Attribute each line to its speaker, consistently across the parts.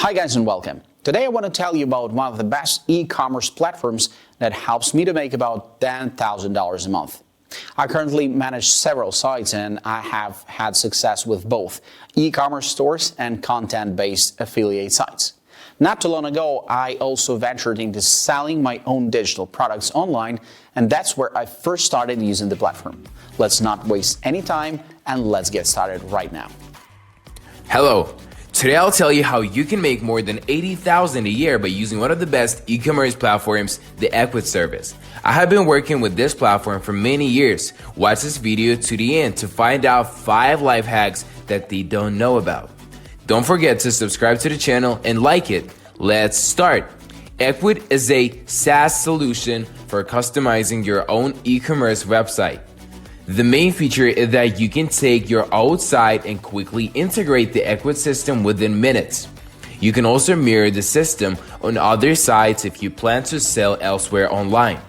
Speaker 1: Hi guys and welcome. Today I want to tell you about one of the best e-commerce platforms that helps me to make about $10,000 a month. I currently manage several sites and I have had success with both e-commerce stores and content-based affiliate sites. Not too long ago, I also ventured into selling my own digital products online, and that's where I first started using the platform. Let's not waste any time and let's get started right now.
Speaker 2: Hello. Today I'll tell you how you can make more than $80,000 a year by using one of the best e-commerce platforms, the Equit service. I have been working with this platform for many years. Watch this video to the end to find out 5 life hacks that they don't know about. Don't forget to subscribe to the channel and like it. Let's start. Equid is a SaaS solution for customizing your own e-commerce website. The main feature is that you can take your old site and quickly integrate the Equid system within minutes. You can also mirror the system on other sites if you plan to sell elsewhere online.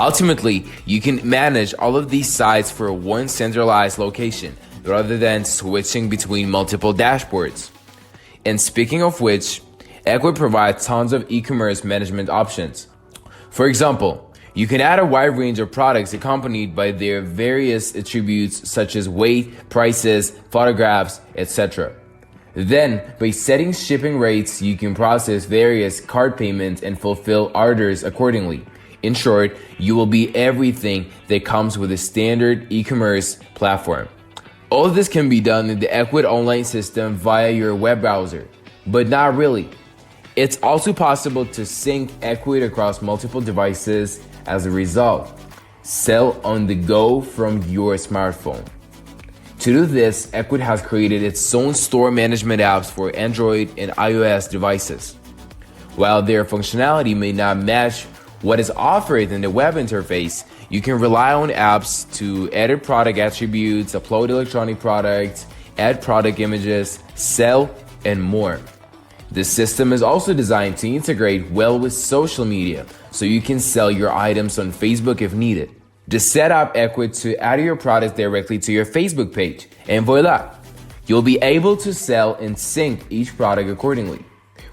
Speaker 2: Ultimately, you can manage all of these sites for one centralized location rather than switching between multiple dashboards. And speaking of which, Equid provides tons of e-commerce management options. For example, you can add a wide range of products accompanied by their various attributes such as weight, prices, photographs, etc. Then, by setting shipping rates, you can process various cart payments and fulfill orders accordingly. In short, you will be everything that comes with a standard e-commerce platform. All of this can be done in the Equid online system via your web browser, but not really. It's also possible to sync Equid across multiple devices. As a result, sell on the go from your smartphone. To do this, Equid has created its own store management apps for Android and iOS devices. While their functionality may not match what is offered in the web interface, you can rely on apps to edit product attributes, upload electronic products, add product images, sell, and more. This system is also designed to integrate well with social media, so you can sell your items on Facebook if needed. Just set up Equid to add your products directly to your Facebook page, and voila! You'll be able to sell and sync each product accordingly.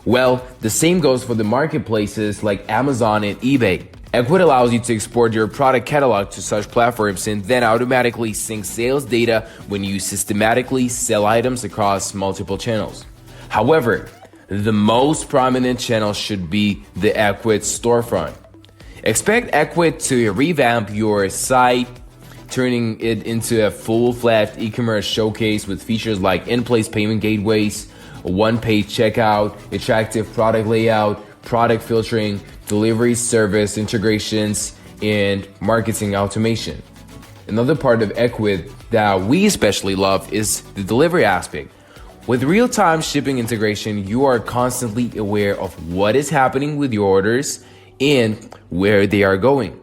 Speaker 2: Well, the same goes for the marketplaces like Amazon and eBay. Equid allows you to export your product catalog to such platforms and then automatically sync sales data when you systematically sell items across multiple channels. However, the most prominent channel should be the Equid storefront. Expect Equid to revamp your site, turning it into a full-fledged e-commerce showcase with features like in-place payment gateways, a one-page checkout, attractive product layout, product filtering, delivery service integrations, and marketing automation. Another part of Equid that we especially love is the delivery aspect. With real-time shipping integration, you are constantly aware of what is happening with your orders and where they are going.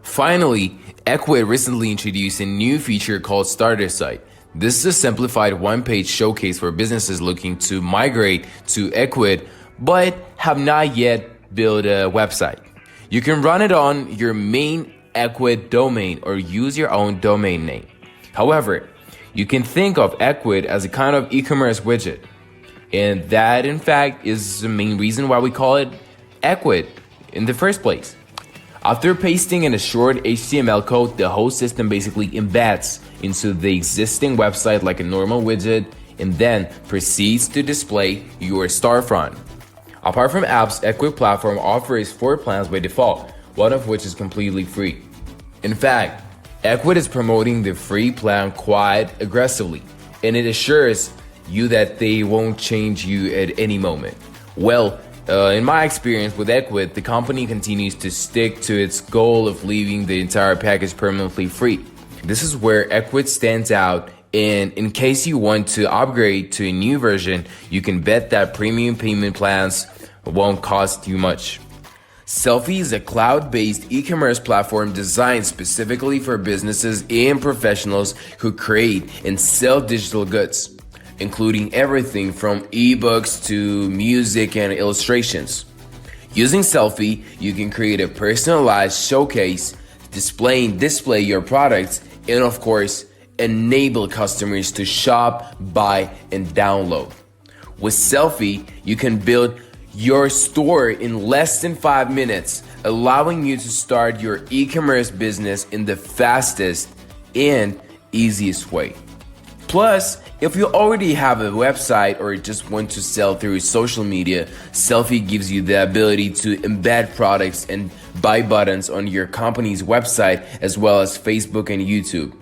Speaker 2: Finally, Equid recently introduced a new feature called Starter Site. This is a simplified one-page showcase for businesses looking to migrate to Equid but have not yet built a website. You can run it on your main Equid domain or use your own domain name. However, you can think of Equid as a kind of e-commerce widget. And that, in fact, is the main reason why we call it Equid in the first place. After pasting in a short HTML code, the whole system basically embeds into the existing website like a normal widget and then proceeds to display your storefront. Apart from apps, Equid platform offers 4 plans by default, one of which is completely free. In fact, Equid is promoting the free plan quite aggressively, and it assures you that they won't change you at any moment. Well, in my experience with Equid, the company continues to stick to its goal of leaving the entire package permanently free. This is where Equid stands out, and in case you want to upgrade to a new version, you can bet that premium payment plans won't cost you much. Selfie is a cloud-based e-commerce platform designed specifically for businesses and professionals who create and sell digital goods, including everything from ebooks to music and illustrations. Using Selfie, you can create a personalized showcase, display your products, and of course, enable customers to shop, buy, and download. With Selfie, you can build your store in less than 5 minutes, allowing you to start your e-commerce business in the fastest and easiest way. Plus, if you already have a website or just want to sell through social media, Selfie gives you the ability to embed products and buy buttons on your company's website as well as Facebook and YouTube.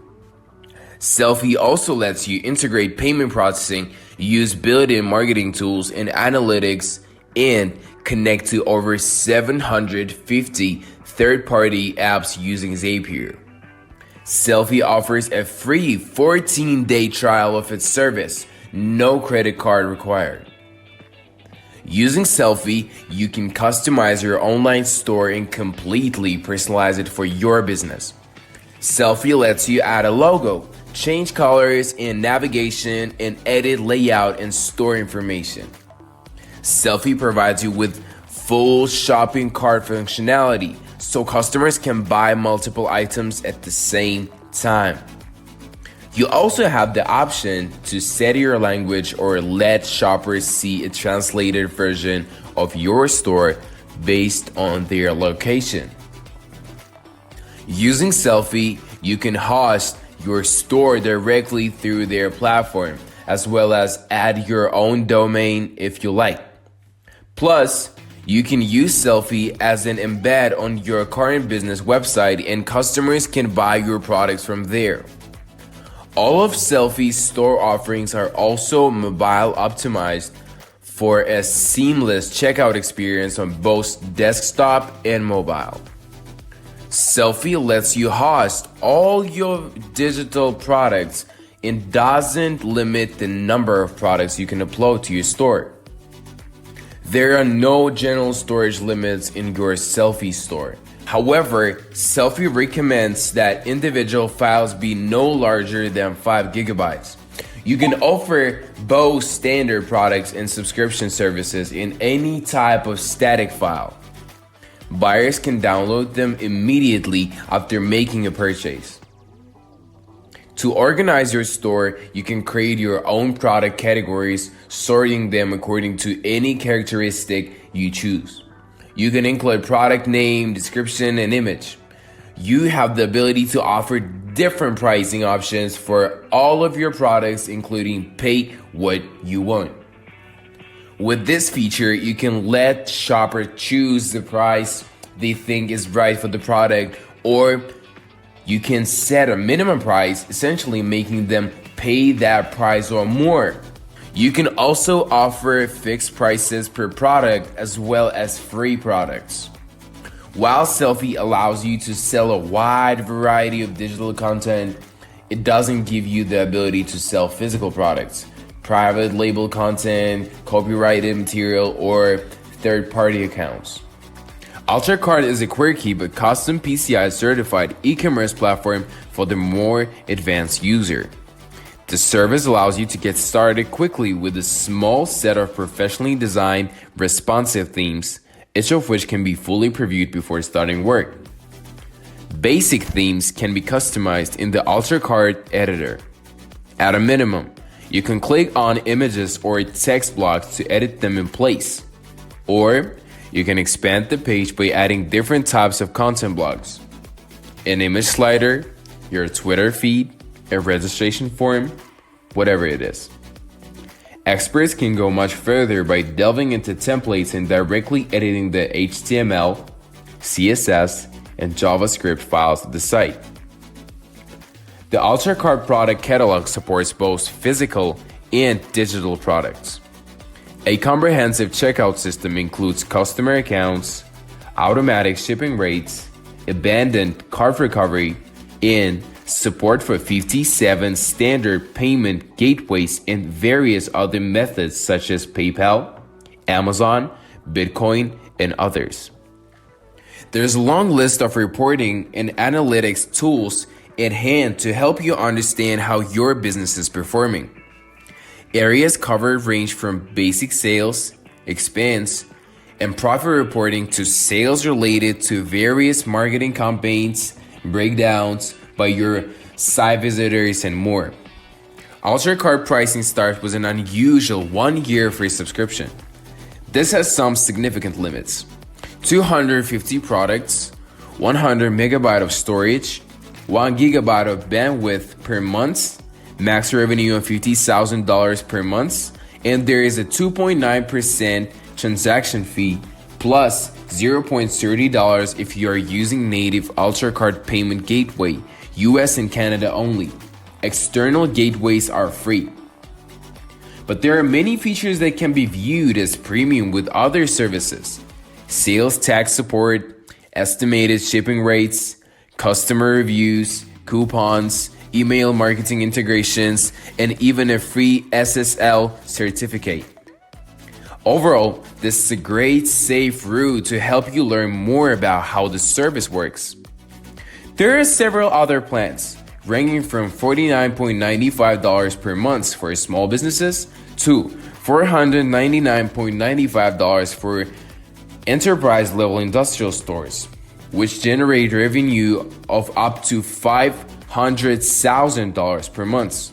Speaker 2: Selfie also lets you integrate payment processing, use built-in marketing tools and analytics, and connect to over 750 third-party apps using Zapier. Selfie offers a free 14-day trial of its service, no credit card required. Using Selfie, you can customize your online store and completely personalize it for your business. Selfie lets you add a logo, change colors and navigation, and edit layout and store information. Selfie provides you with full shopping cart functionality, so customers can buy multiple items at the same time. You also have the option to set your language or let shoppers see a translated version of your store based on their location. Using Selfie, you can host your store directly through their platform, as well as add your own domain if you like. Plus, you can use Selfie as an embed on your current business website and customers can buy your products from there. All of Selfie's store offerings are also mobile optimized for a seamless checkout experience on both desktop and mobile. Selfie lets you host all your digital products and doesn't limit the number of products you can upload to your store. There are no general storage limits in your Selfie store. However, Selfie recommends that individual files be no larger than 5 gigabytes. You can offer both standard products and subscription services in any type of static file. Buyers can download them immediately after making a purchase. To organize your store, you can create your own product categories, sorting them according to any characteristic you choose. You can include product name, description, and image. You have the ability to offer different pricing options for all of your products, including pay what you want. With this feature, you can let shoppers choose the price they think is right for the product, or you can set a minimum price, essentially making them pay that price or more. You can also offer fixed prices per product as well as free products. While Selfie allows you to sell a wide variety of digital content, it doesn't give you the ability to sell physical products, private label content, copyrighted material, or third-party accounts. UltraCart is a quirky but custom PCI certified e-commerce platform for the more advanced user. The service allows you to get started quickly with a small set of professionally designed responsive themes, each of which can be fully previewed before starting work. Basic themes can be customized in the UltraCart editor. At a minimum, you can click on images or text blocks to edit them in place. Or you can expand the page by adding different types of content blocks: an image slider, your Twitter feed, a registration form, whatever it is. Experts can go much further by delving into templates and directly editing the HTML, CSS, and JavaScript files of the site. The UltraCart product catalog supports both physical and digital products. A comprehensive checkout system includes customer accounts, automatic shipping rates, abandoned cart recovery, and support for 57 standard payment gateways and various other methods such as PayPal, Amazon, Bitcoin, and others. There's a long list of reporting and analytics tools at hand to help you understand how your business is performing. Areas covered range from basic sales, expense, and profit reporting to sales related to various marketing campaigns, breakdowns by your site visitors, and more. UltraCart pricing starts with an unusual 1-year free subscription. This has some significant limits: 250 products, 100 megabyte of storage, 1 gigabyte of bandwidth per month, max revenue of $50,000 per month, and there is a 2.9% transaction fee plus $0.30 if you are using native UltraCart payment gateway, US and Canada only. External gateways are free. But there are many features that can be viewed as premium with other services: sales tax support, estimated shipping rates, customer reviews, coupons, email marketing integrations, and even a free SSL certificate. Overall, this is a great, safe route to help you learn more about how the service works. There are several other plans, ranging from $49.95 per month for small businesses to $499.95 for enterprise-level industrial stores, which generate revenue of up to $500,000 per month.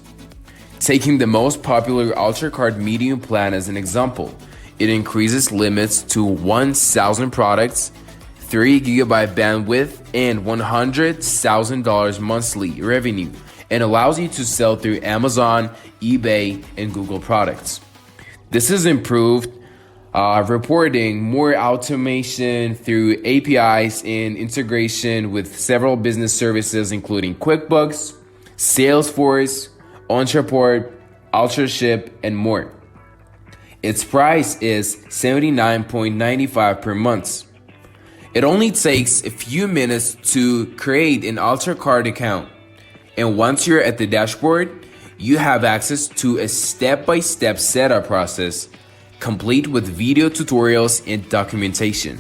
Speaker 2: Taking the most popular UltraCart Medium plan as an example, it increases limits to 1,000 products, 3 gigabyte bandwidth, and $100,000 monthly revenue, and allows you to sell through Amazon, eBay, and Google products. This has improved reporting, more automation through APIs, and integration with several business services including QuickBooks, Salesforce, Ontraport, UltraShip, and more. Its price is $79.95 per month. It only takes a few minutes to create an UltraCart account, and once you're at the dashboard, you have access to a step-by-step setup process, complete with video tutorials and documentation.